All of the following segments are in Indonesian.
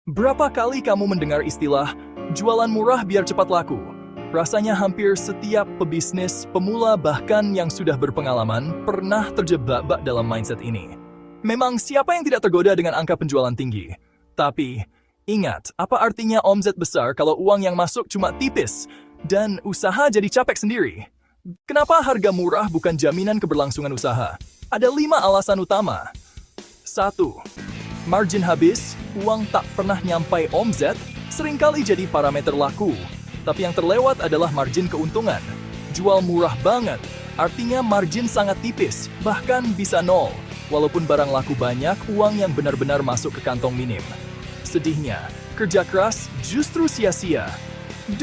Berapa kali kamu mendengar istilah jualan murah biar cepat laku? Rasanya hampir setiap pebisnis, pemula bahkan yang sudah berpengalaman pernah terjebak dalam mindset ini. Memang siapa yang tidak tergoda dengan angka penjualan tinggi? Tapi ingat, apa artinya omset besar kalau uang yang masuk cuma tipis dan usaha jadi capek sendiri? Kenapa harga murah bukan jaminan keberlangsungan usaha? Ada 5 alasan utama. 1. Margin habis, uang tak pernah nyampai omset, seringkali jadi parameter laku. Tapi yang terlewat adalah margin keuntungan. Jual murah banget, artinya margin sangat tipis, bahkan bisa nol. Walaupun barang laku banyak, uang yang benar-benar masuk ke kantong minim. Sedihnya, kerja keras justru sia-sia. 2.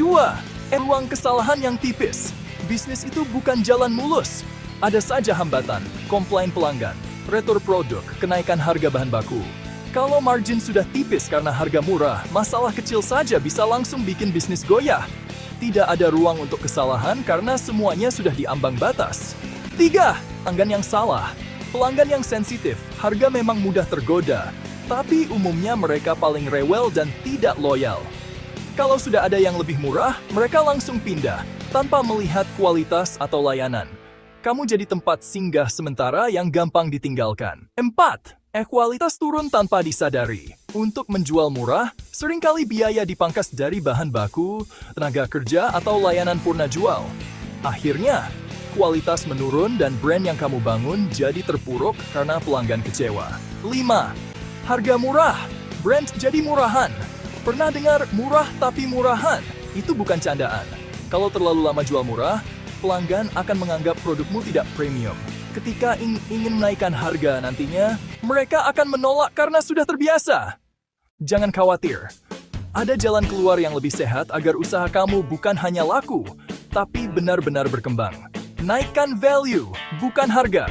Ruang kesalahan yang tipis. Bisnis itu bukan jalan mulus. Ada saja hambatan, komplain pelanggan, retur produk, kenaikan harga bahan baku. Kalau margin sudah tipis karena harga murah, masalah kecil saja bisa langsung bikin bisnis goyah. Tidak ada ruang untuk kesalahan karena semuanya sudah di ambang batas. 3. Pelanggan yang salah. Pelanggan yang sensitif, harga memang mudah tergoda, tapi umumnya mereka paling rewel dan tidak loyal. Kalau sudah ada yang lebih murah, mereka langsung pindah, tanpa melihat kualitas atau layanan. Kamu jadi tempat singgah sementara yang gampang ditinggalkan. 4. Kualitas turun tanpa disadari. Untuk menjual murah, seringkali biaya dipangkas dari bahan baku, tenaga kerja, atau layanan purna jual. Akhirnya, kualitas menurun dan brand yang kamu bangun jadi terpuruk karena pelanggan kecewa. 5. Harga murah. Brand jadi murahan. Pernah dengar murah tapi murahan? Itu bukan candaan. Kalau terlalu lama jual murah, pelanggan akan menganggap produkmu tidak premium. Ketika ingin menaikkan harga nantinya, mereka akan menolak karena sudah terbiasa. Jangan khawatir. Ada jalan keluar yang lebih sehat agar usaha kamu bukan hanya laku, tapi benar-benar berkembang. Naikkan value, bukan harga.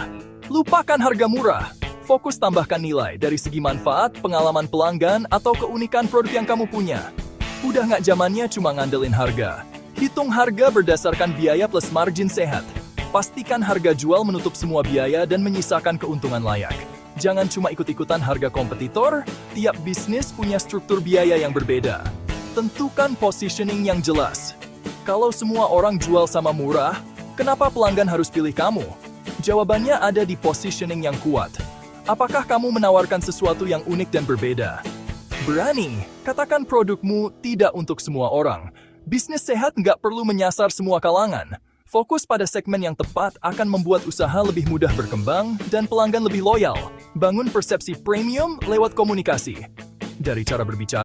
Lupakan harga murah. Fokus tambahkan nilai dari segi manfaat, pengalaman pelanggan, atau keunikan produk yang kamu punya. Udah nggak zamannya cuma ngandelin harga. Hitung harga berdasarkan biaya plus margin sehat. Pastikan harga jual menutup semua biaya dan menyisakan keuntungan layak. Jangan cuma ikut-ikutan harga kompetitor, tiap bisnis punya struktur biaya yang berbeda. Tentukan positioning yang jelas. Kalau semua orang jual sama murah, kenapa pelanggan harus pilih kamu? Jawabannya ada di positioning yang kuat. Apakah kamu menawarkan sesuatu yang unik dan berbeda? Berani, katakan produkmu tidak untuk semua orang. Bisnis sehat nggak perlu menyasar semua kalangan. Fokus pada segmen yang tepat akan membuat usaha lebih mudah berkembang dan pelanggan lebih loyal. Bangun persepsi premium lewat komunikasi. Dari cara berbicara,